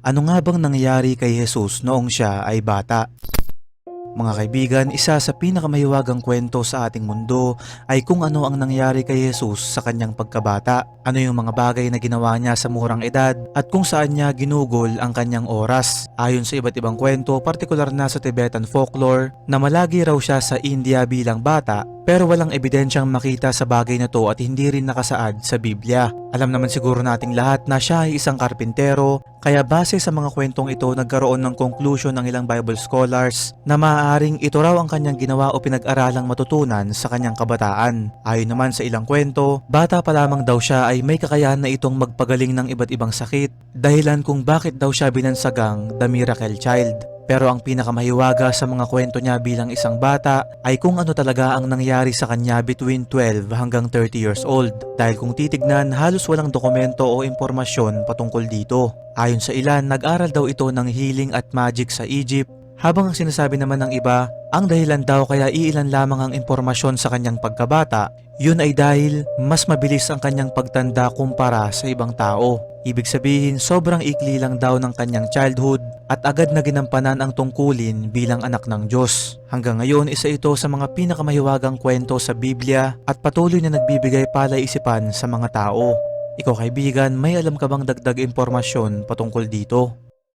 Ano nga bang nangyari kay Jesus noong siya ay bata? Mga kaibigan, isa sa pinakamahiwagang kwento sa ating mundo ay kung ano ang nangyari kay Jesus sa kanyang pagkabata. Ano yung mga bagay na ginawa niya sa murang edad at kung saan niya ginugol ang kanyang oras. Ayon sa iba't ibang kwento, partikular na sa Tibetan folklore, na malagi raw siya sa India bilang bata pero walang ebidensyang makita sa bagay na to at hindi rin nakasaad sa Biblia. Alam naman siguro nating lahat na siya ay isang karpintero, kaya base sa mga kwentong ito nagkaroon ng conclusion ng ilang Bible scholars na maaaring ito raw ang kanyang ginawa o pinag-aralang matutunan sa kanyang kabataan. Ayon naman sa ilang kwento, bata pa lamang daw siya ay may kakayahan na itong magpagaling ng iba't ibang sakit, dahilan kung bakit daw siya binansagang The Miracle Child. Pero ang pinakamahiwaga sa mga kwento niya bilang isang bata ay kung ano talaga ang nangyari sa kanya between 12 hanggang 30 years old. Dahil kung titignan, halos walang dokumento o impormasyon patungkol dito. Ayon sa ilan, nag-aral daw ito ng healing at magic sa Egypt, habang ang sinasabi naman ng iba, ang dahilan daw kaya iilan lamang ang impormasyon sa kanyang pagkabata, yun ay dahil mas mabilis ang kanyang pagtanda kumpara sa ibang tao. Ibig sabihin, sobrang ikli lang daw ng kanyang childhood at agad na ginampanan ang tungkulin bilang anak ng Diyos. Hanggang ngayon, isa ito sa mga pinakamahiwagang kwento sa Biblia at patuloy na nagbibigay palaisipan sa mga tao. Ikaw kaibigan, may alam ka bang dagdag impormasyon patungkol dito?